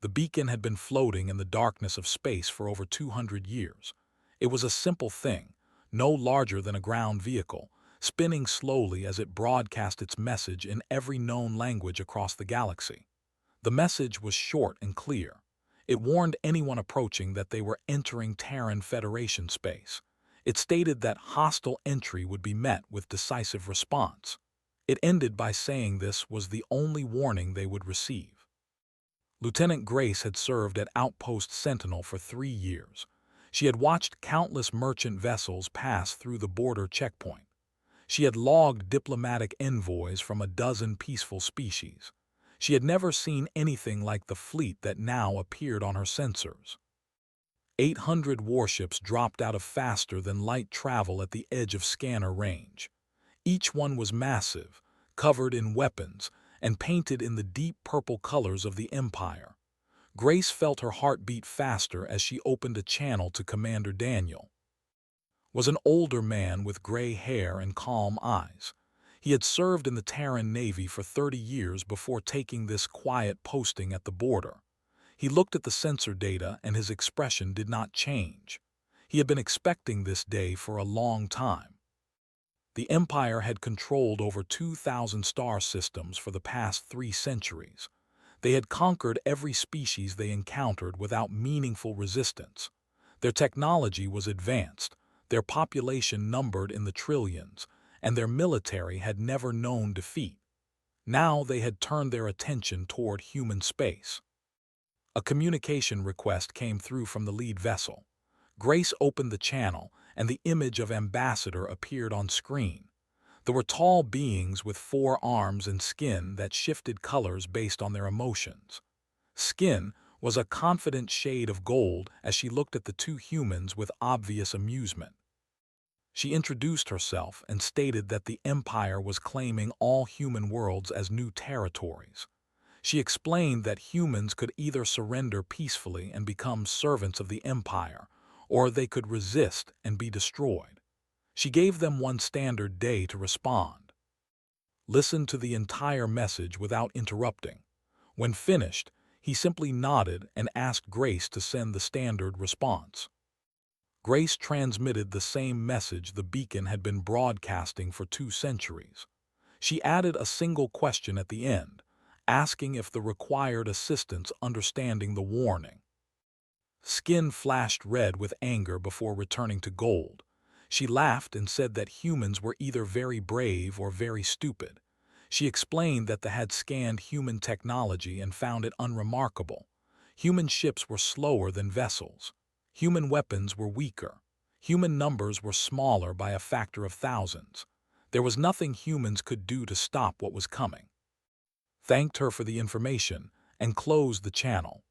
The beacon had been floating in the darkness of space for over 200 years. It was a simple thing, no larger than a ground vehicle, spinning slowly as it broadcast its message in every known language across the galaxy. The message was short and clear. It warned anyone approaching that they were entering Terran Federation space. It stated that hostile entry would be met with decisive response. It ended by saying this was the only warning they would receive. Lieutenant Grace had served at Outpost Sentinel for 3 years. She had watched countless merchant vessels pass through the border checkpoint. She had logged diplomatic envoys from a dozen peaceful species. She had never seen anything like the fleet that now appeared on her sensors. 800 warships dropped out of faster-than-light travel at the edge of scanner range. Each one was massive, covered in weapons, and painted in the deep purple colors of the Empire. Grace felt her heart beat faster as she opened a channel to Commander Daniel. Was an older man with gray hair and calm eyes. He had served in the Terran Navy for 30 years before taking this quiet posting at the border. He looked at the sensor data and his expression did not change. He had been expecting this day for a long time. The Empire had controlled over 2,000 star systems for the past 3 centuries. They had conquered every species they encountered without meaningful resistance. Their technology was advanced, their population numbered in the trillions, and their military had never known defeat. Now they had turned their attention toward human space. A communication request came through from the lead vessel. Grace opened the channel, and the image of Ambassador appeared on screen. There were tall beings with 4 arms and skin that shifted colors based on their emotions. Skin was a confident shade of gold as she looked at the 2 humans with obvious amusement. She introduced herself and stated that the Empire was claiming all human worlds as new territories. She explained that humans could either surrender peacefully and become servants of the Empire, or they could resist and be destroyed. She gave them one standard day to respond. Listened to the entire message without interrupting. When finished, he simply nodded and asked Grace to send the standard response. Grace transmitted the same message the beacon had been broadcasting for 2 centuries. She added a single question at the end, asking if the required assistance understanding the warning. Skin flashed red with anger before returning to gold. She laughed and said that humans were either very brave or very stupid. She explained that they had scanned human technology and found it unremarkable. Human ships were slower than vessels. Human weapons were weaker. Human numbers were smaller by a factor of thousands. There was nothing humans could do to stop what was coming. Thanked her for the information and closed the channel.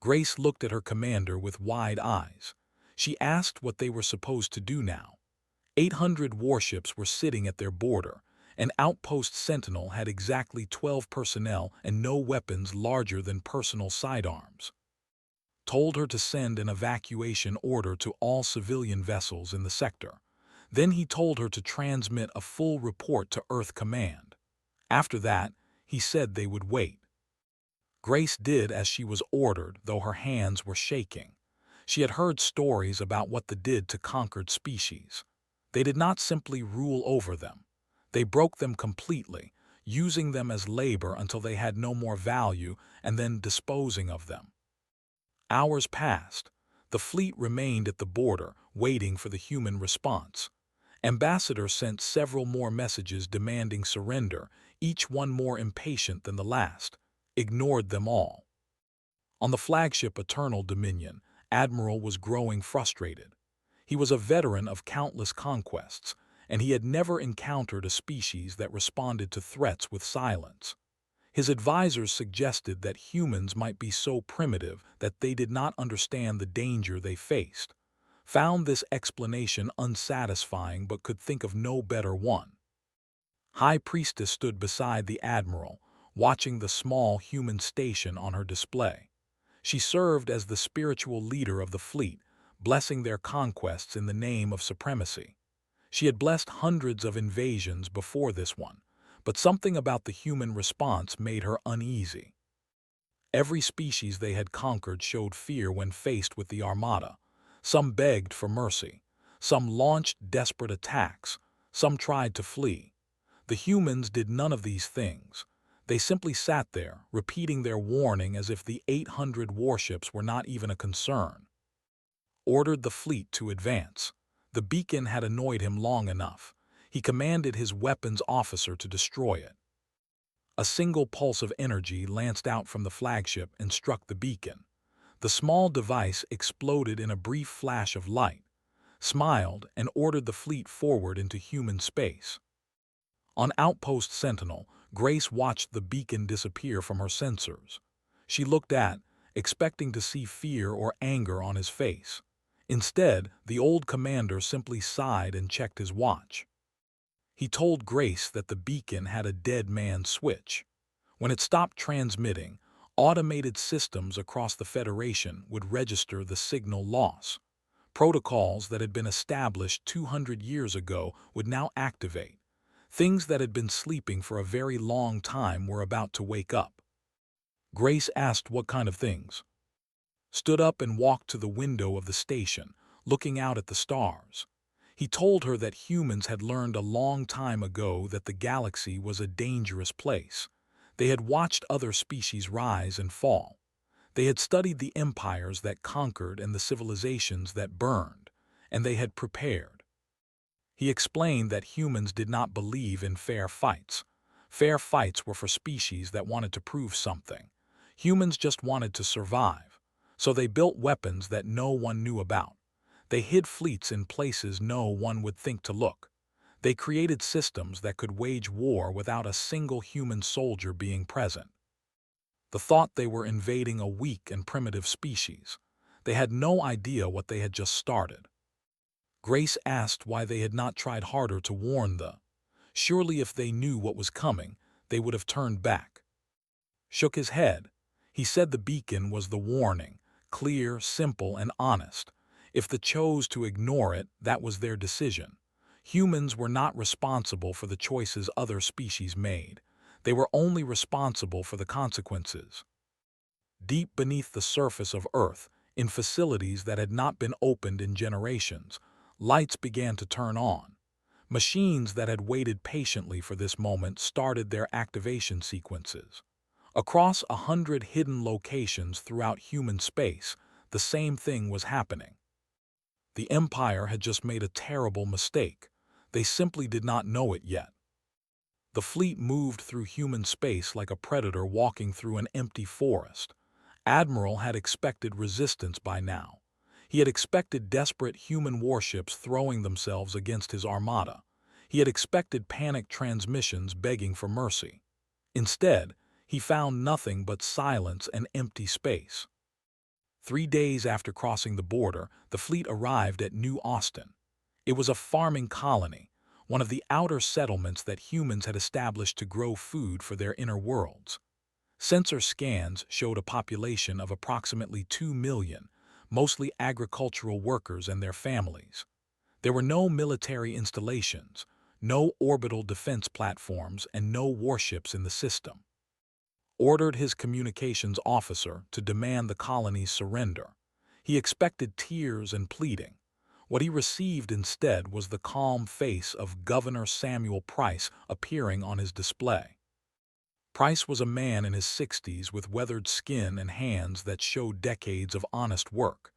Grace looked at her commander with wide eyes. She asked what they were supposed to do now. 800 warships were sitting at their border, and Outpost Sentinel had exactly 12 personnel and no weapons larger than personal sidearms. Told her to send an evacuation order to all civilian vessels in the sector. Then he told her to transmit a full report to Earth Command. After that, he said they would wait. Grace did as she was ordered, though her hands were shaking. She had heard stories about what they did to conquered species. They did not simply rule over them. They broke them completely, using them as labor until they had no more value and then disposing of them. Hours passed. The fleet remained at the border, waiting for the human response. Ambassador sent several more messages demanding surrender, each one more impatient than the last. Ignored them all. On the flagship Eternal Dominion, Admiral was growing frustrated. He was a veteran of countless conquests, and he had never encountered a species that responded to threats with silence. His advisors suggested that humans might be so primitive that they did not understand the danger they faced. Found this explanation unsatisfying but could think of no better one. High Priestess stood beside the Admiral, watching the small human station on her display. She served as the spiritual leader of the fleet, blessing their conquests in the name of supremacy. She had blessed hundreds of invasions before this one, but something about the human response made her uneasy. Every species they had conquered showed fear when faced with the Armada. Some begged for mercy. Some launched desperate attacks. Some tried to flee. The humans did none of these things. They simply sat there, repeating their warning as if the 800 warships were not even a concern. Ordered the fleet to advance. The beacon had annoyed him long enough. He commanded his weapons officer to destroy it. A single pulse of energy lanced out from the flagship and struck the beacon. The small device exploded in a brief flash of light, smiled, and ordered the fleet forward into human space. On Outpost Sentinel, Grace watched the beacon disappear from her sensors. She looked at, expecting to see fear or anger on his face. Instead, the old commander simply sighed and checked his watch. He told Grace that the beacon had a dead man switch. When it stopped transmitting, automated systems across the Federation would register the signal loss. Protocols that had been established 200 years ago would now activate. Things that had been sleeping for a very long time were about to wake up. Grace asked what kind of things. Stood up and walked to the window of the station, looking out at the stars. He told her that humans had learned a long time ago that the galaxy was a dangerous place. They had watched other species rise and fall. They had studied the empires that conquered and the civilizations that burned, and they had prepared. He explained that humans did not believe in fair fights. Fair fights were for species that wanted to prove something. Humans just wanted to survive. So they built weapons that no one knew about. They hid fleets in places no one would think to look. They created systems that could wage war without a single human soldier being present. The thought they were invading a weak and primitive species. They had no idea what they had just started. Grace asked why they had not tried harder to warn the. Surely if they knew what was coming, they would have turned back. Shook his head. He said the beacon was the warning, clear, simple, and honest. If they chose to ignore it, that was their decision. Humans were not responsible for the choices other species made. They were only responsible for the consequences. Deep beneath the surface of Earth, in facilities that had not been opened in generations, lights began to turn on. Machines that had waited patiently for this moment started their activation sequences. Across 100 hidden locations throughout human space, the same thing was happening. The Empire had just made a terrible mistake. They simply did not know it yet. The fleet moved through human space like a predator walking through an empty forest. Admiral had expected resistance by now. He had expected desperate human warships throwing themselves against his armada. He had expected panicked transmissions begging for mercy. Instead, he found nothing but silence and empty space. 3 days after crossing the border, the fleet arrived at New Austin. It was a farming colony, one of the outer settlements that humans had established to grow food for their inner worlds. Sensor scans showed a population of approximately 2 million, mostly agricultural workers and their families. There were no military installations, no orbital defense platforms, and no warships in the system. Ordered his communications officer to demand the colony's surrender. He expected tears and pleading. What he received instead was the calm face of Governor Samuel Price appearing on his display. Price was a man in his 60s with weathered skin and hands that showed decades of honest work.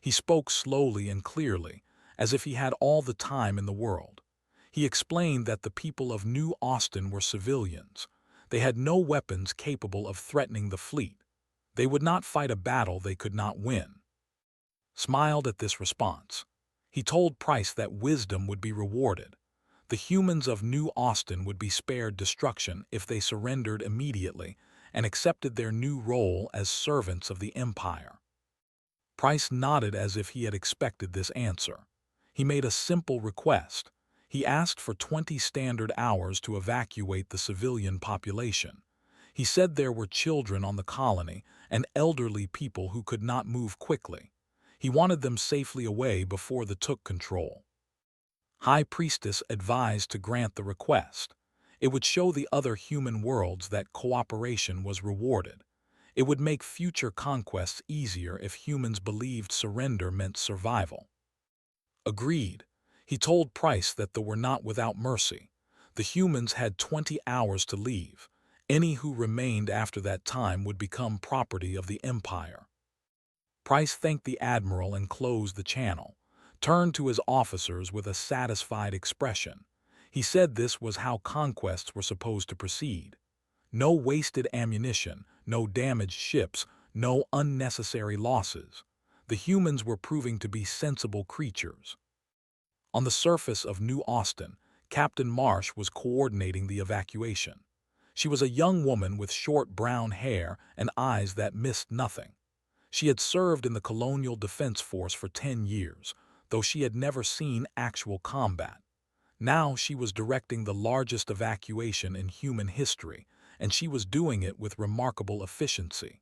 He spoke slowly and clearly, as if he had all the time in the world. He explained that the people of New Austin were civilians. They had no weapons capable of threatening the fleet. They would not fight a battle they could not win. Smiled at this response. He told Price that wisdom would be rewarded. The humans of New Austin would be spared destruction if they surrendered immediately and accepted their new role as servants of the Empire. Price nodded as if he had expected this answer. He made a simple request. He asked for 20 standard hours to evacuate the civilian population. He said there were children on the colony and elderly people who could not move quickly. He wanted them safely away before they took control. High Priestess advised to grant the request. It would show the other human worlds that cooperation was rewarded. It would make future conquests easier if humans believed surrender meant survival. Agreed. He told Price that they were not without mercy. The humans had 20 hours to leave. Any who remained after that time would become property of the Empire. Price thanked the Admiral and closed the channel, turned to his officers with a satisfied expression. He said this was how conquests were supposed to proceed. No wasted ammunition, no damaged ships, no unnecessary losses. The humans were proving to be sensible creatures. On the surface of New Austin, Captain Marsh was coordinating the evacuation. She was a young woman with short brown hair and eyes that missed nothing. She had served in the Colonial Defense Force for 10 years, though she had never seen actual combat. Now she was directing the largest evacuation in human history, and she was doing it with remarkable efficiency.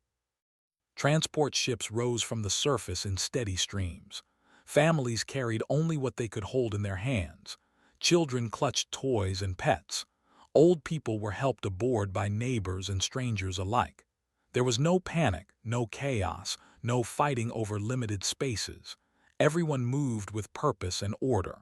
Transport ships rose from the surface in steady streams. Families carried only what they could hold in their hands. Children clutched toys and pets. Old people were helped aboard by neighbors and strangers alike. There was no panic, no chaos, no fighting over limited spaces. Everyone moved with purpose and order.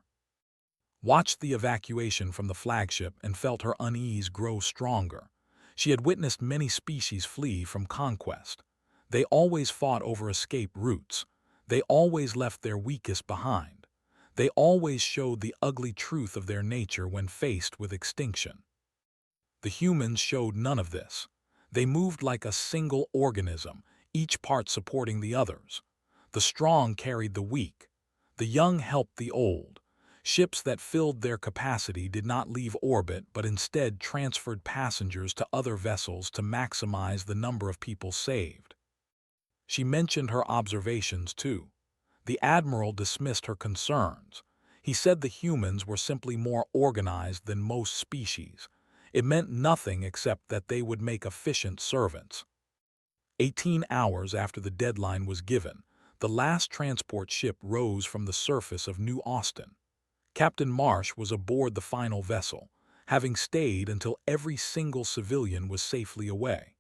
Watched the evacuation from the flagship and felt her unease grow stronger. She had witnessed many species flee from conquest. They always fought over escape routes. They always left their weakest behind. They always showed the ugly truth of their nature when faced with extinction. The humans showed none of this. They moved like a single organism, each part supporting the others. The strong carried the weak. The young helped the old. Ships that filled their capacity did not leave orbit but instead transferred passengers to other vessels to maximize the number of people saved. She mentioned her observations too. The Admiral dismissed her concerns. He said the humans were simply more organized than most species. It meant nothing except that they would make efficient servants. 18 hours after the deadline was given, the last transport ship rose from the surface of New Austin. Captain Marsh was aboard the final vessel, having stayed until every single civilian was safely away.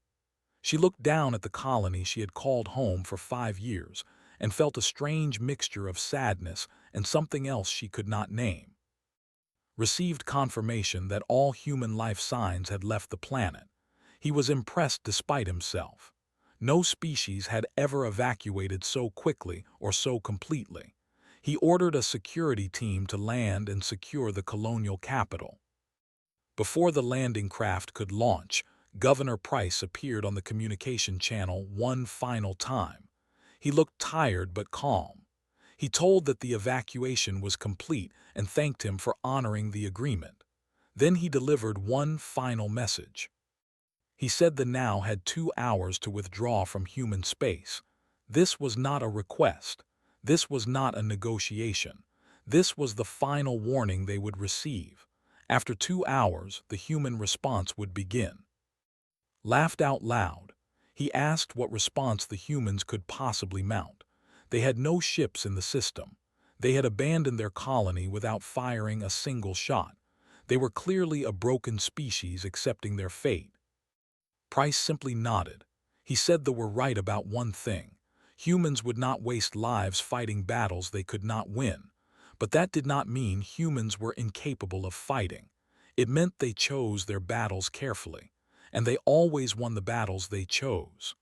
She looked down at the colony she had called home for 5 years and felt a strange mixture of sadness and something else she could not name. Received confirmation that all human life signs had left the planet. He was impressed despite himself. No species had ever evacuated so quickly or so completely. He ordered a security team to land and secure the colonial capital. Before the landing craft could launch, Governor Price appeared on the communication channel one final time. He looked tired but calm. He told that the evacuation was complete and thanked him for honoring the agreement. Then he delivered one final message. He said the now had 2 hours to withdraw from human space. This was not a request. This was not a negotiation. This was the final warning they would receive. After 2 hours, the human response would begin. Laughed out loud. He asked what response the humans could possibly mount. They had no ships in the system. They had abandoned their colony without firing a single shot. They were clearly a broken species accepting their fate. Price simply nodded. He said they were right about one thing. Humans would not waste lives fighting battles they could not win. But that did not mean humans were incapable of fighting. It meant they chose their battles carefully, and they always won the battles they chose.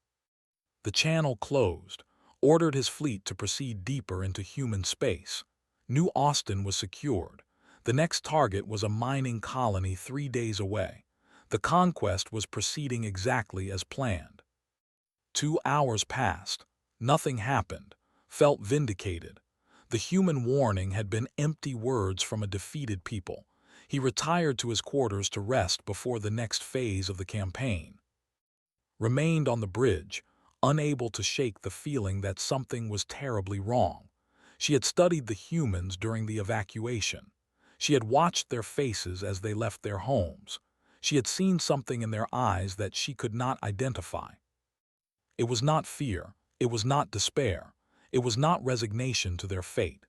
The channel closed, ordered his fleet to proceed deeper into human space. New Austin was secured. The next target was a mining colony 3 days away. The conquest was proceeding exactly as planned. 2 hours passed. Nothing happened. Felt vindicated. The human warning had been empty words from a defeated people. He retired to his quarters to rest before the next phase of the campaign. Remained on the bridge, unable to shake the feeling that something was terribly wrong. She had studied the humans during the evacuation. She had watched their faces as they left their homes. She had seen something in their eyes that she could not identify. It was not fear. It was not despair. It was not resignation to their fate.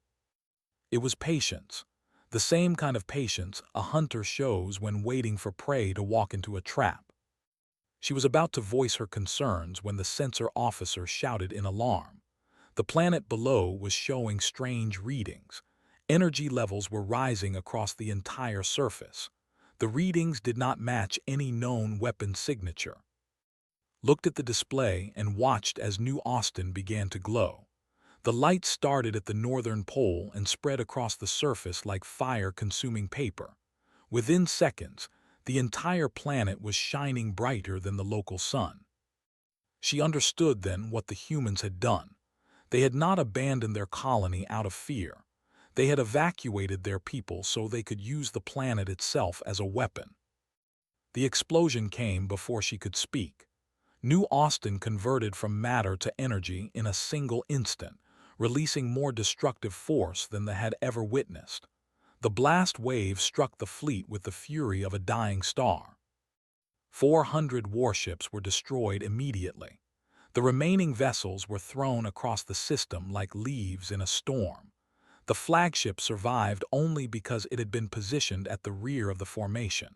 It was patience. The same kind of patience a hunter shows when waiting for prey to walk into a trap. She was about to voice her concerns when the sensor officer shouted in alarm. The planet below was showing strange readings. Energy levels were rising across the entire surface. The readings did not match any known weapon signature. Looked at the display and watched as New Austin began to glow. The light started at the northern pole and spread across the surface like fire consuming paper. Within seconds, the entire planet was shining brighter than the local sun. She understood then what the humans had done. They had not abandoned their colony out of fear. They had evacuated their people so they could use the planet itself as a weapon. The explosion came before she could speak. New Austin converted from matter to energy in a single instant, releasing more destructive force than they had ever witnessed. The blast wave struck the fleet with the fury of a dying star. 400 warships were destroyed immediately. The remaining vessels were thrown across the system like leaves in a storm. The flagship survived only because it had been positioned at the rear of the formation.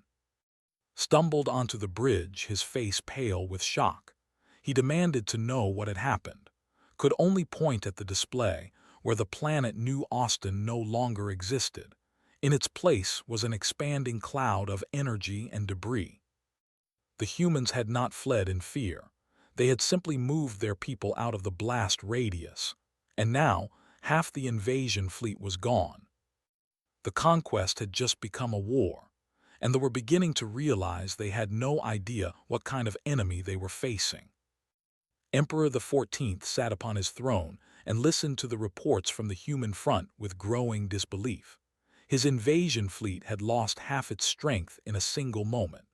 Stumbled onto the bridge, his face pale with shock. He demanded to know what had happened. Could only point at the display, where the planet New Austin no longer existed. In its place was an expanding cloud of energy and debris. The humans had not fled in fear. They had simply moved their people out of the blast radius. And now, half the invasion fleet was gone. The conquest had just become a war, and they were beginning to realize they had no idea what kind of enemy they were facing. Emperor the 14th sat upon his throne and listened to the reports from the human front with growing disbelief. His invasion fleet had lost half its strength in a single moment.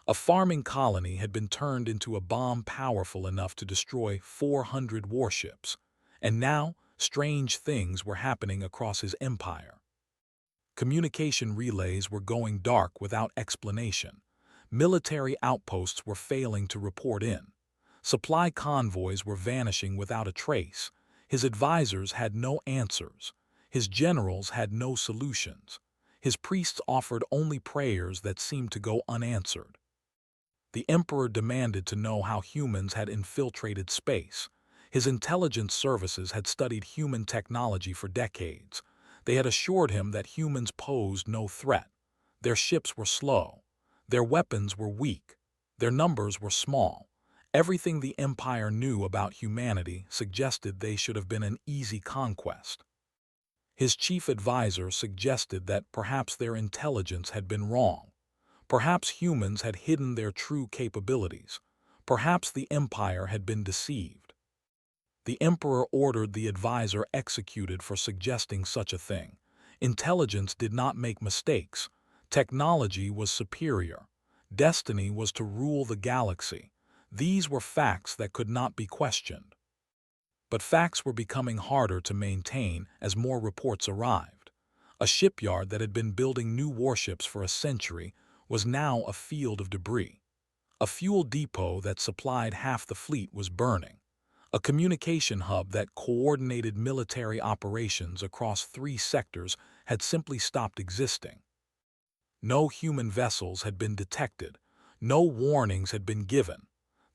A farming colony had been turned into a bomb powerful enough to destroy 400 warships, and now strange things were happening across his empire. Communication relays were going dark without explanation. Military outposts were failing to report in. Supply convoys were vanishing without a trace. His advisors had no answers. His generals had no solutions. His priests offered only prayers that seemed to go unanswered. The emperor demanded to know how humans had infiltrated space. His intelligence services had studied human technology for decades. They had assured him that humans posed no threat. Their ships were slow. Their weapons were weak. Their numbers were small. Everything the empire knew about humanity suggested they should have been an easy conquest. His chief advisor suggested that perhaps their intelligence had been wrong. Perhaps humans had hidden their true capabilities. Perhaps the empire had been deceived. The emperor ordered the advisor executed for suggesting such a thing. Intelligence did not make mistakes. Technology was superior. Destiny was to rule the galaxy. These were facts that could not be questioned. But facts were becoming harder to maintain as more reports arrived. A shipyard that had been building new warships for a century was now a field of debris. A fuel depot that supplied half the fleet was burning. A communication hub that coordinated military operations across 3 sectors had simply stopped existing. No human vessels had been detected. No warnings had been given.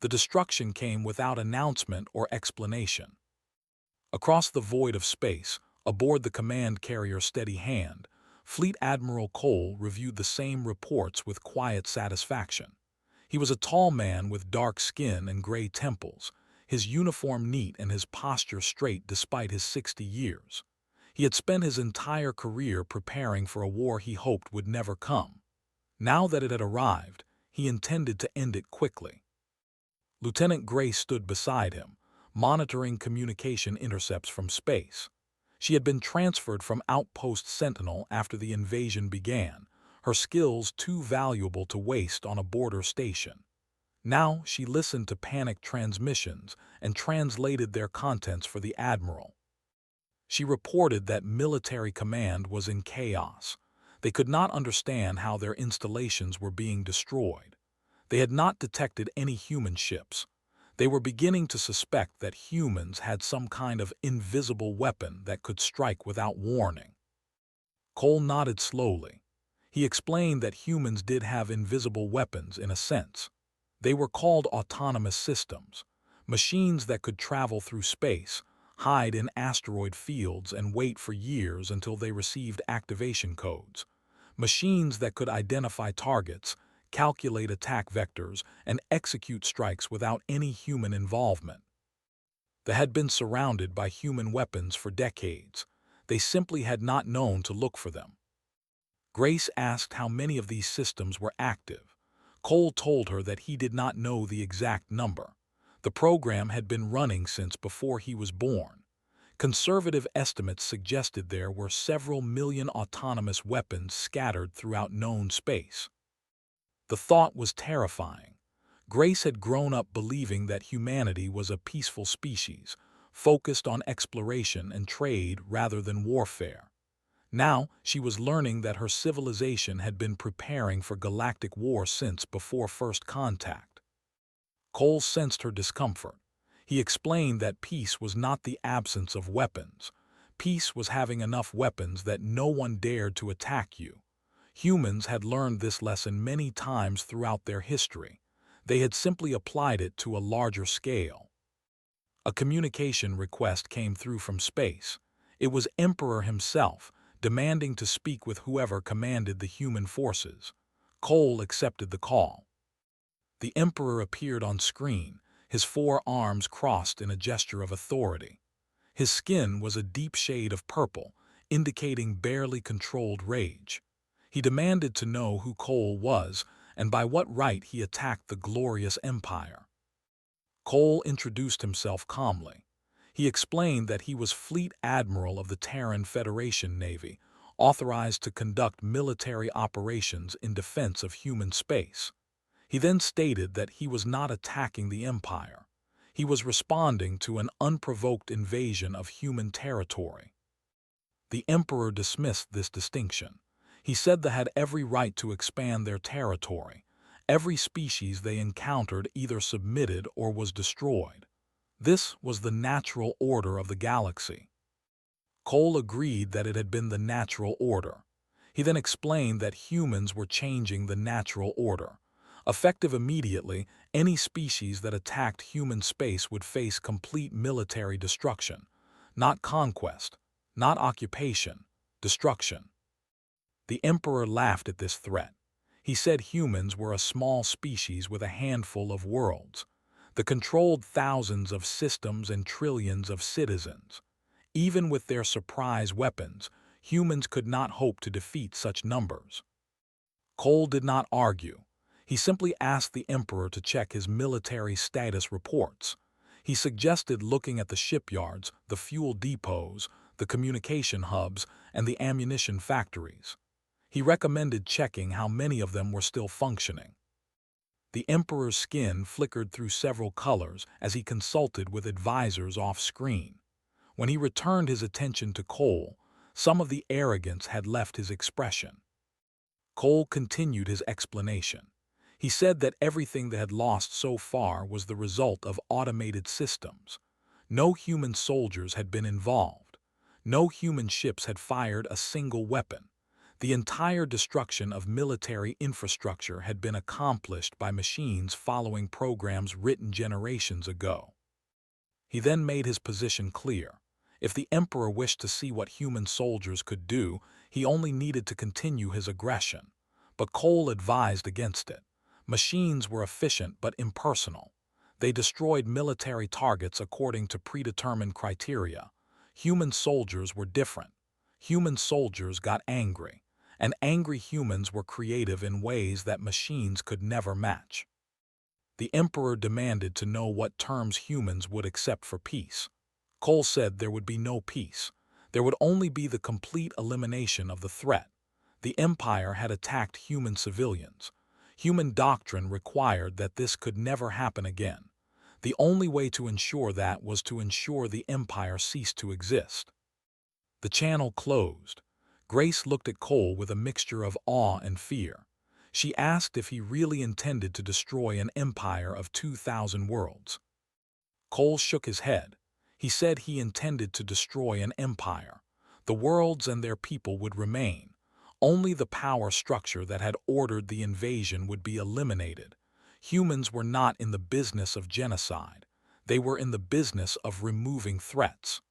The destruction came without announcement or explanation. Across the void of space, aboard the command carrier Steady Hand, Fleet Admiral Cole reviewed the same reports with quiet satisfaction. He was a tall man with dark skin and gray temples, his uniform neat and his posture straight despite his 60 years. He had spent his entire career preparing for a war he hoped would never come. Now that it had arrived, he intended to end it quickly. Lieutenant Gray stood beside him, monitoring communication intercepts from space. She had been transferred from Outpost Sentinel after the invasion began, her skills too valuable to waste on a border station. Now she listened to panicked transmissions and translated their contents for the Admiral. She reported that military command was in chaos. They could not understand how their installations were being destroyed. They had not detected any human ships. They were beginning to suspect that humans had some kind of invisible weapon that could strike without warning. Cole nodded slowly. He explained that humans did have invisible weapons in a sense. They were called autonomous systems, machines that could travel through space, hide in asteroid fields, and wait for years until they received activation codes. Machines that could identify targets, calculate attack vectors, and execute strikes without any human involvement. They had been surrounded by human weapons for decades. They simply had not known to look for them. Grace asked how many of these systems were active. Cole told her that he did not know the exact number. The program had been running since before he was born. Conservative estimates suggested there were several million autonomous weapons scattered throughout known space. The thought was terrifying. Grace had grown up believing that humanity was a peaceful species, focused on exploration and trade rather than warfare. Now she was learning that her civilization had been preparing for galactic war since before first contact. Cole sensed her discomfort. He explained that peace was not the absence of weapons. Peace was having enough weapons that no one dared to attack you. Humans had learned this lesson many times throughout their history. They had simply applied it to a larger scale. A communication request came through from space. It was Emperor himself, demanding to speak with whoever commanded the human forces. Cole accepted the call. The Emperor appeared on screen, his four arms crossed in a gesture of authority. His skin was a deep shade of purple, indicating barely controlled rage. He demanded to know who Cole was and by what right he attacked the glorious empire. Cole introduced himself calmly. He explained that he was Fleet Admiral of the Terran Federation Navy, authorized to conduct military operations in defense of human space. He then stated that he was not attacking the Empire. He was responding to an unprovoked invasion of human territory. The Emperor dismissed this distinction. He said they had every right to expand their territory. Every species they encountered either submitted or was destroyed. This was the natural order of the galaxy. Cole agreed that it had been the natural order. He then explained that humans were changing the natural order. Effective immediately, any species that attacked human space would face complete military destruction. Not conquest, not occupation, destruction. The Emperor laughed at this threat. He said humans were a small species with a handful of worlds. They controlled thousands of systems and trillions of citizens. Even with their surprise weapons, humans could not hope to defeat such numbers. Cole did not argue. He simply asked the Emperor to check his military status reports. He suggested looking at the shipyards, the fuel depots, the communication hubs, and the ammunition factories. He recommended checking how many of them were still functioning. The Emperor's skin flickered through several colors as he consulted with advisors off-screen. When he returned his attention to Cole, some of the arrogance had left his expression. Cole continued his explanation. He said that everything they had lost so far was the result of automated systems. No human soldiers had been involved. No human ships had fired a single weapon. The entire destruction of military infrastructure had been accomplished by machines following programs written generations ago. He then made his position clear. If the Emperor wished to see what human soldiers could do, he only needed to continue his aggression. But Cole advised against it. Machines were efficient but impersonal. They destroyed military targets according to predetermined criteria. Human soldiers were different. Human soldiers got angry, and angry humans were creative in ways that machines could never match. The Emperor demanded to know what terms humans would accept for peace. Cole said there would be no peace. There would only be the complete elimination of the threat. The Empire had attacked human civilians. Human doctrine required that this could never happen again. The only way to ensure that was to ensure the Empire ceased to exist. The channel closed. Grace looked at Cole with a mixture of awe and fear. She asked if he really intended to destroy an empire of 2,000 worlds. Cole shook his head. He said he intended to destroy an empire. The worlds and their people would remain. Only the power structure that had ordered the invasion would be eliminated. Humans were not in the business of genocide. They were in the business of removing threats.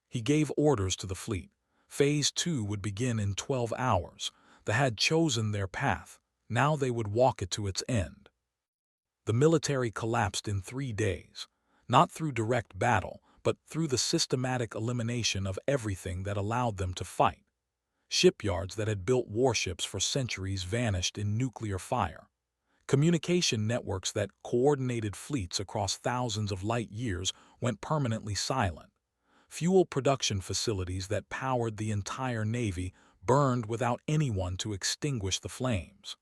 He gave orders to the fleet. Phase 2 would begin in 12 hours. They had chosen their path. Now they would walk it to its end. The military collapsed in 3 days, not through direct battle, but through the systematic elimination of everything that allowed them to fight. Shipyards that had built warships for centuries vanished in nuclear fire. Communication networks that coordinated fleets across thousands of light years went permanently silent. Fuel production facilities that powered the entire Navy burned without anyone to extinguish the flames.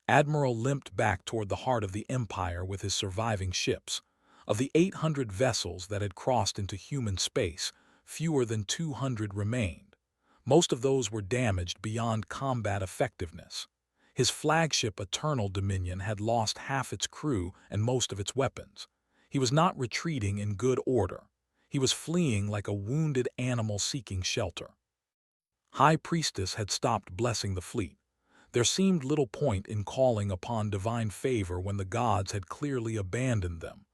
Admiral limped back toward the heart of the Empire with his surviving ships. Of the 800 vessels that had crossed into human space, fewer than 200 remained. Most of those were damaged beyond combat effectiveness. His flagship Eternal Dominion had lost half its crew and most of its weapons. He was not retreating in good order. He was fleeing like a wounded animal seeking shelter. High Priestess had stopped blessing the fleet. There seemed little point in calling upon divine favor when the gods had clearly abandoned them.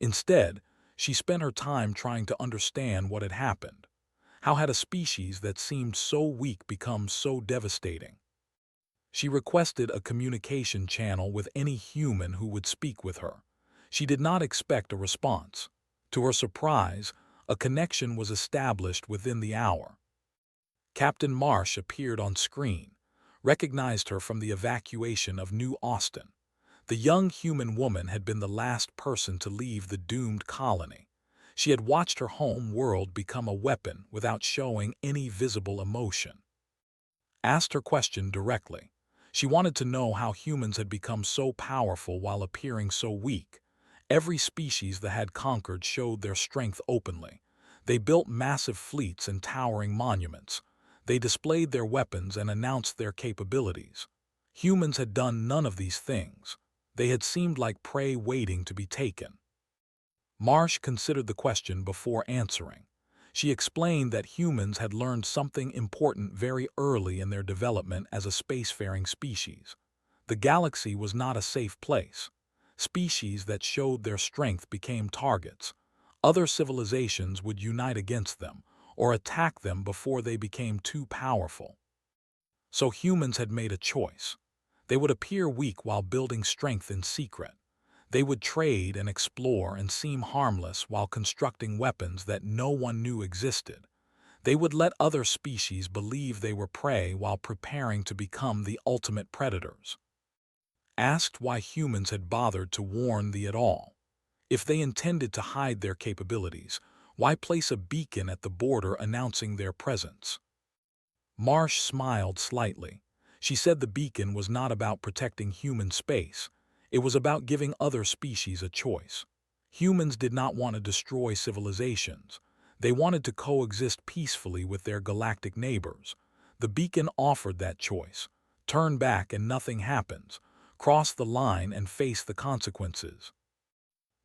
Instead, she spent her time trying to understand what had happened. How had a species that seemed so weak become so devastating? She requested a communication channel with any human who would speak with her. She did not expect a response. To her surprise, a connection was established within the hour. Captain Marsh appeared on screen, recognized her from the evacuation of New Austin. The young human woman had been the last person to leave the doomed colony. She had watched her home world become a weapon without showing any visible emotion. Asked her question directly. She wanted to know how humans had become so powerful while appearing so weak. Every species that had conquered showed their strength openly. They built massive fleets and towering monuments. They displayed their weapons and announced their capabilities. Humans had done none of these things. They had seemed like prey waiting to be taken. Marsh considered the question before answering. She explained that humans had learned something important very early in their development as a spacefaring species. The galaxy was not a safe place. Species that showed their strength became targets. Other civilizations would unite against them or attack them before they became too powerful. So humans had made a choice. They would appear weak while building strength in secret. They would trade and explore and seem harmless while constructing weapons that no one knew existed. They would let other species believe they were prey while preparing to become the ultimate predators. Asked why humans had bothered to warn thee at all. If they intended to hide their capabilities, why place a beacon at the border announcing their presence? Marsh smiled slightly. She said the beacon was not about protecting human space. It was about giving other species a choice. Humans did not want to destroy civilizations. They wanted to coexist peacefully with their galactic neighbors. The beacon offered that choice. Turn back and nothing happens. Cross the line and face the consequences.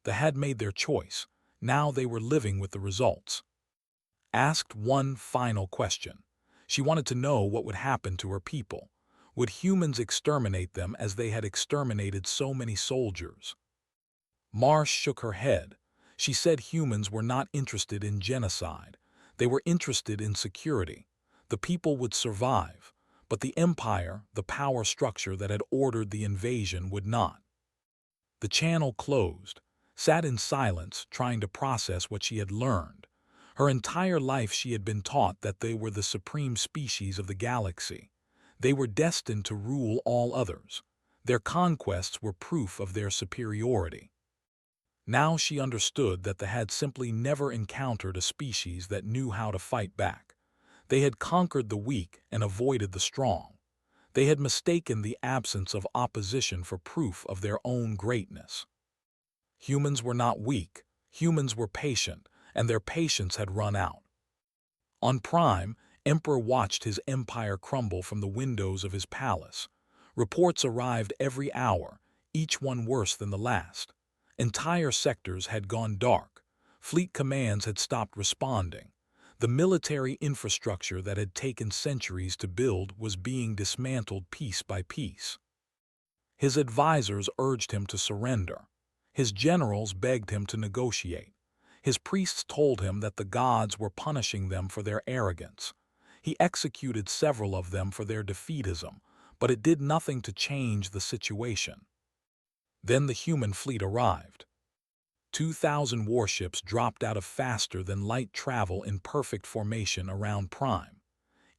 They had made their choice. Now they were living with the results. Asked one final question. She wanted to know what would happen to her people. Would humans exterminate them as they had exterminated so many soldiers? Marsh shook her head. She said humans were not interested in genocide. They were interested in security. The people would survive, but the empire, the power structure that had ordered the invasion, would not. The channel closed, sat in silence, trying to process what she had learned. Her entire life she had been taught that they were the supreme species of the galaxy. They were destined to rule all others. Their conquests were proof of their superiority. Now she understood that they had simply never encountered a species that knew how to fight back. They had conquered the weak and avoided the strong. They had mistaken the absence of opposition for proof of their own greatness. Humans were not weak. Humans were patient, and their patience had run out. On Prime, Emperor watched his empire crumble from the windows of his palace. Reports arrived every hour, each one worse than the last. Entire sectors had gone dark. Fleet commands had stopped responding. The military infrastructure that had taken centuries to build was being dismantled piece by piece. His advisors urged him to surrender. His generals begged him to negotiate. His priests told him that the gods were punishing them for their arrogance. He executed several of them for their defeatism, but it did nothing to change the situation. Then the human fleet arrived. 2,000 warships dropped out of faster-than-light travel in perfect formation around Prime.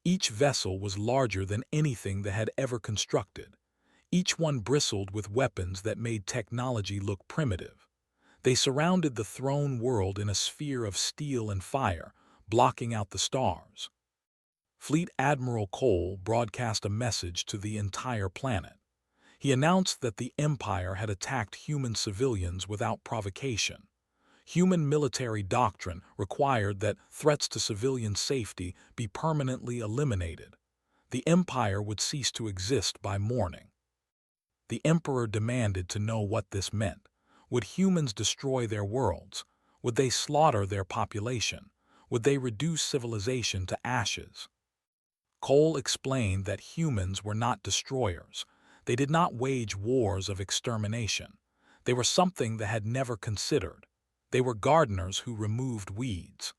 Each vessel was larger than anything they had ever constructed. Each one bristled with weapons that made technology look primitive. They surrounded the throne world in a sphere of steel and fire, blocking out the stars. Fleet Admiral Cole broadcast a message to the entire planet. He announced that the Empire had attacked human civilians without provocation. Human military doctrine required that threats to civilian safety be permanently eliminated. The Empire would cease to exist by morning. The Emperor demanded to know what this meant. Would humans destroy their worlds? Would they slaughter their population? Would they reduce civilization to ashes? Cole explained that humans were not destroyers. They did not wage wars of extermination. They were something they had never considered. They were gardeners who removed weeds.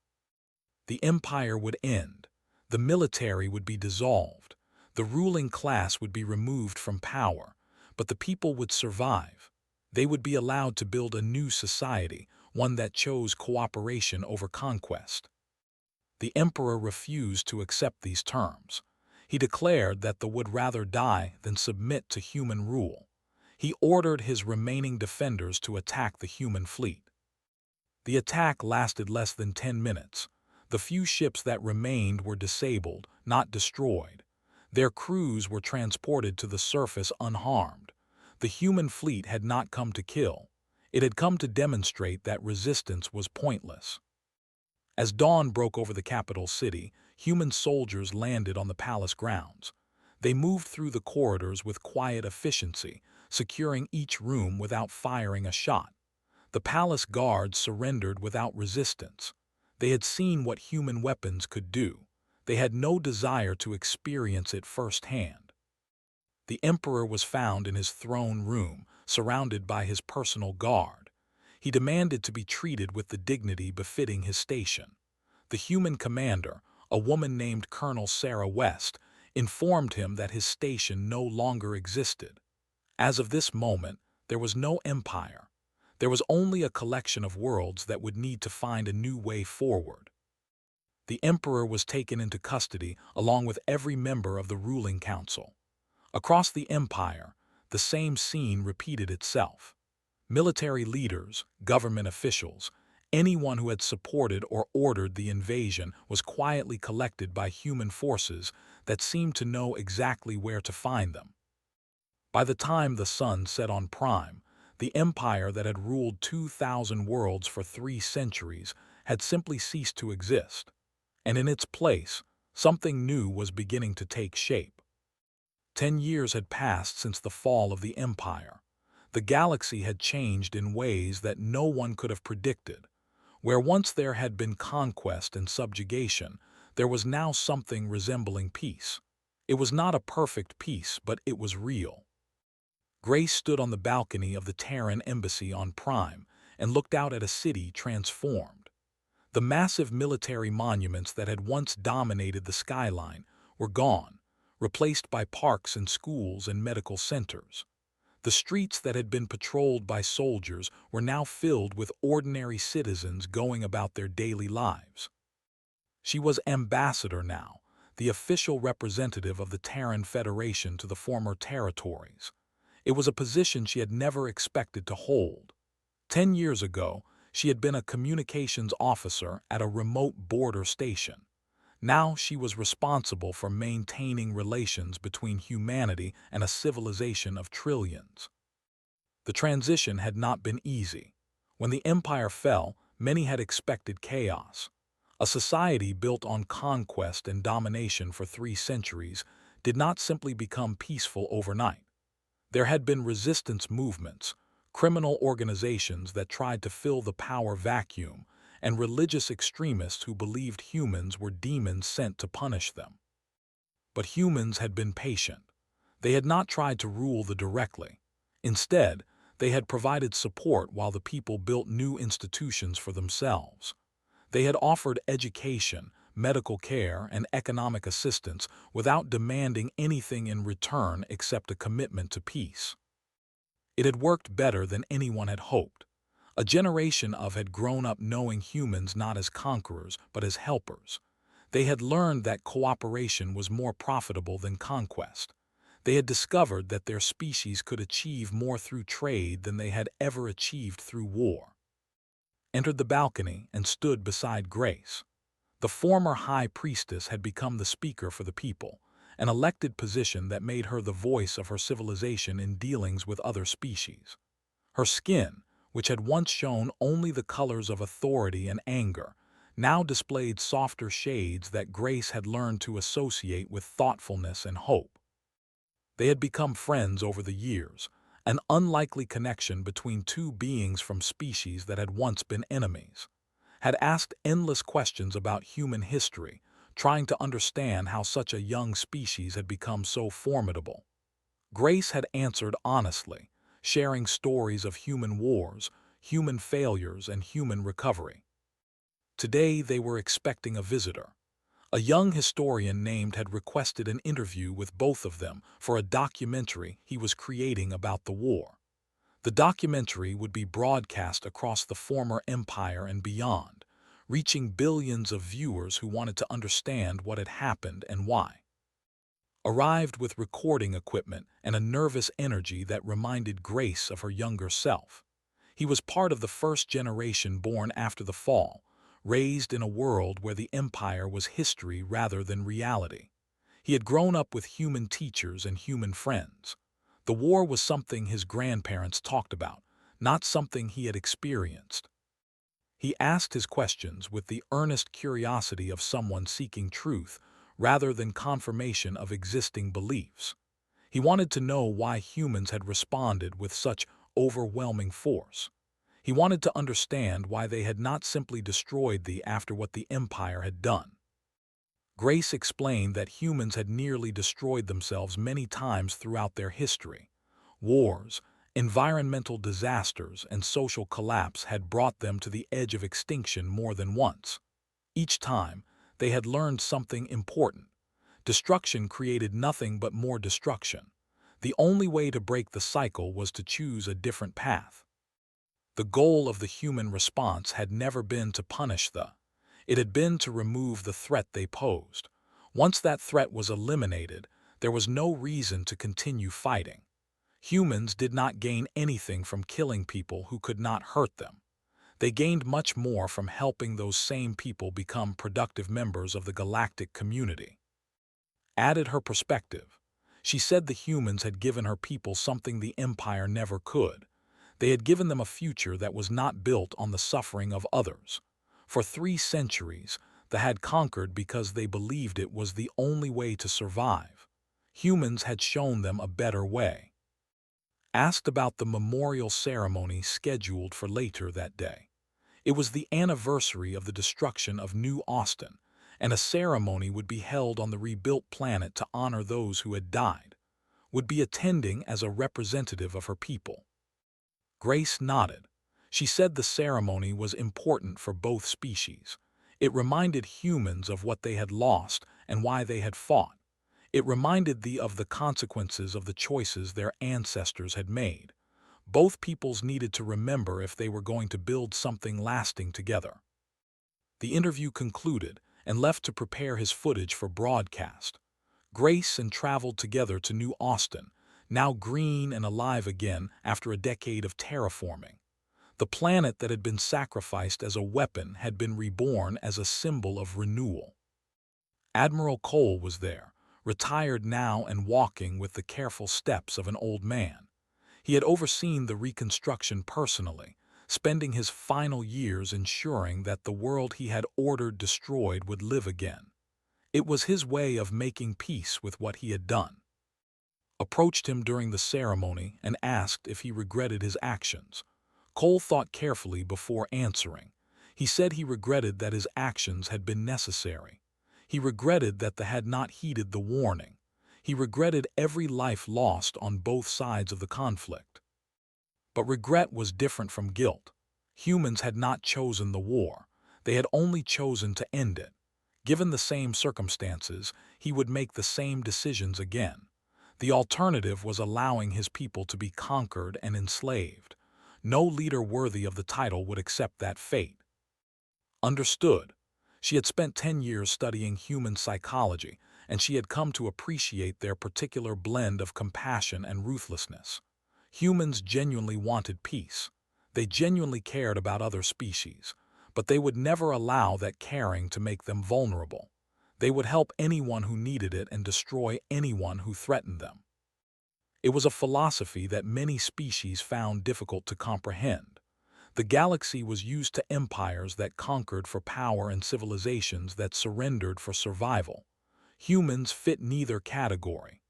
The empire would end. The military would be dissolved. The ruling class would be removed from power. But the people would survive. They would be allowed to build a new society, one that chose cooperation over conquest. The emperor refused to accept these terms. He declared that they would rather die than submit to human rule. He ordered his remaining defenders to attack the human fleet. The attack lasted less than 10 minutes. The few ships that remained were disabled, not destroyed. Their crews were transported to the surface unharmed. The human fleet had not come to kill. It had come to demonstrate that resistance was pointless. As dawn broke over the capital city, human soldiers landed on the palace grounds. They moved through the corridors with quiet efficiency, securing each room without firing a shot. The palace guards surrendered without resistance. They had seen what human weapons could do. They had no desire to experience it firsthand. The emperor was found in his throne room, surrounded by his personal guard. He demanded to be treated with the dignity befitting his station. The human commander, a woman named Colonel Sarah West, informed him that his station no longer existed. As of this moment, there was no empire. There was only a collection of worlds that would need to find a new way forward. The emperor was taken into custody along with every member of the ruling council. Across the empire, the same scene repeated itself. Military leaders, government officials, anyone who had supported or ordered the invasion was quietly collected by human forces that seemed to know exactly where to find them. By the time the sun set on Prime, the empire that had ruled 2,000 worlds for 3 centuries had simply ceased to exist, and in its place, something new was beginning to take shape. 10 years had passed since the fall of the empire. The galaxy had changed in ways that no one could have predicted. Where once there had been conquest and subjugation, there was now something resembling peace. It was not a perfect peace, but it was real. Grace stood on the balcony of the Terran embassy on Prime and looked out at a city transformed. The massive military monuments that had once dominated the skyline were gone, replaced by parks and schools and medical centers. The streets that had been patrolled by soldiers were now filled with ordinary citizens going about their daily lives. She was ambassador now, the official representative of the Terran Federation to the former territories. It was a position she had never expected to hold. 10 years ago, she had been a communications officer at a remote border station. Now she was responsible for maintaining relations between humanity and a civilization of trillions. The transition had not been easy. When the empire fell, many had expected chaos. A society built on conquest and domination for 3 centuries did not simply become peaceful overnight. There had been resistance movements, criminal organizations that tried to fill the power vacuum, and religious extremists who believed humans were demons sent to punish them. But humans had been patient. They had not tried to rule directly. Instead, they had provided support while the people built new institutions for themselves. They had offered education, medical care, and economic assistance without demanding anything in return except a commitment to peace. It had worked better than anyone had hoped. A generation had grown up knowing humans not as conquerors but as helpers. They had learned that cooperation was more profitable than conquest. They had discovered that their species could achieve more through trade than they had ever achieved through war. Entered the balcony and stood beside Grace. The former high priestess had become the speaker for the people, an elected position that made her the voice of her civilization in dealings with other species. Her skin, which had once shown only the colors of authority and anger, now displayed softer shades that Grace had learned to associate with thoughtfulness and hope. They had become friends over the years, an unlikely connection between two beings from species that had once been enemies. Had asked endless questions about human history, trying to understand how such a young species had become so formidable. Grace had answered honestly, sharing stories of human wars, human failures, and human recovery. Today they were expecting a visitor. A young historian named had requested an interview with both of them for a documentary he was creating about the war. The documentary would be broadcast across the former empire and beyond, reaching billions of viewers who wanted to understand what had happened and why. Arrived with recording equipment and a nervous energy that reminded Grace of her younger self. He was part of the first generation born after the fall, raised in a world where the empire was history rather than reality. He had grown up with human teachers and human friends. The war was something his grandparents talked about, not something he had experienced. He asked his questions with the earnest curiosity of someone seeking truth rather than confirmation of existing beliefs. He wanted to know why humans had responded with such overwhelming force. He wanted to understand why they had not simply destroyed after what the Empire had done. Grace explained that humans had nearly destroyed themselves many times throughout their history. Wars, environmental disasters, and social collapse had brought them to the edge of extinction more than once. Each time, they had learned something important. Destruction created nothing but more destruction. The only way to break the cycle was to choose a different path. The goal of the human response had never been to punish it had been to remove the threat they posed. Once that threat was eliminated, there was no reason to continue fighting. Humans did not gain anything from killing people who could not hurt them. They gained much more from helping those same people become productive members of the galactic community. Added her perspective. She said the humans had given her people something the Empire never could. They had given them a future that was not built on the suffering of others. For 3 centuries, they had conquered because they believed it was the only way to survive. Humans had shown them a better way. Asked about the memorial ceremony scheduled for later that day. It was the anniversary of the destruction of New Austin, and a ceremony would be held on the rebuilt planet to honor those who had died. Would be attending as a representative of her people. Grace nodded. She said the ceremony was important for both species. It reminded humans of what they had lost and why they had fought. It reminded them of the consequences of the choices their ancestors had made. Both peoples needed to remember if they were going to build something lasting together. The interview concluded and left to prepare his footage for broadcast. Grace traveled together to New Austin, now green and alive again after a decade of terraforming. The planet that had been sacrificed as a weapon had been reborn as a symbol of renewal. Admiral Cole was there, retired now and walking with the careful steps of an old man. He had overseen the reconstruction personally, spending his final years ensuring that the world he had ordered destroyed would live again. It was his way of making peace with what he had done. Approached him during the ceremony and asked if he regretted his actions. Cole thought carefully before answering. He said he regretted that his actions had been necessary. He regretted that they had not heeded the warning. He regretted every life lost on both sides of the conflict. But regret was different from guilt. Humans had not chosen the war. They had only chosen to end it. Given the same circumstances, he would make the same decisions again. The alternative was allowing his people to be conquered and enslaved. No leader worthy of the title would accept that fate. Understood. She had spent 10 years studying human psychology, and she had come to appreciate their particular blend of compassion and ruthlessness. Humans genuinely wanted peace. They genuinely cared about other species, but they would never allow that caring to make them vulnerable. They would help anyone who needed it and destroy anyone who threatened them. It was a philosophy that many species found difficult to comprehend. The galaxy was used to empires that conquered for power and civilizations that surrendered for survival. Humans fit neither category.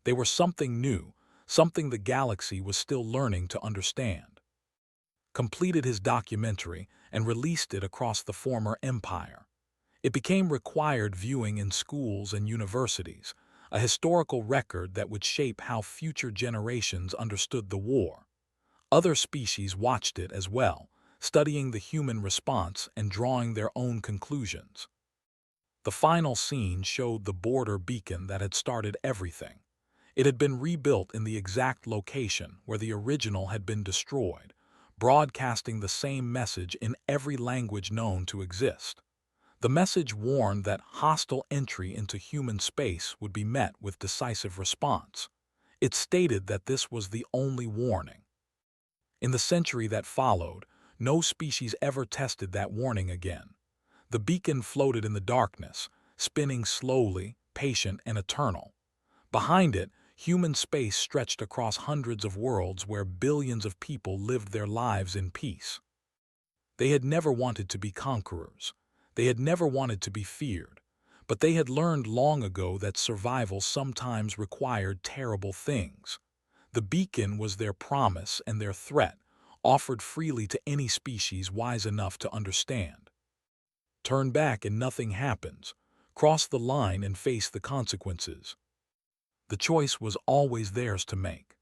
They were something new, something the galaxy was still learning to understand. Completed his documentary and released it across the former empire. It became required viewing in schools and universities, a historical record that would shape how future generations understood the war. Other species watched it as well, studying the human response and drawing their own conclusions. The final scene showed the border beacon that had started everything. It had been rebuilt in the exact location where the original had been destroyed, broadcasting the same message in every language known to exist. The message warned that hostile entry into human space would be met with decisive response. It stated that this was the only warning. In the century that followed, no species ever tested that warning again. The beacon floated in the darkness, spinning slowly, patient and eternal. Behind it, human space stretched across hundreds of worlds where billions of people lived their lives in peace. They had never wanted to be conquerors. They had never wanted to be feared. But they had learned long ago that survival sometimes required terrible things. The beacon was their promise and their threat, offered freely to any species wise enough to understand. Turn back and nothing happens. Cross the line and face the consequences. The choice was always theirs to make.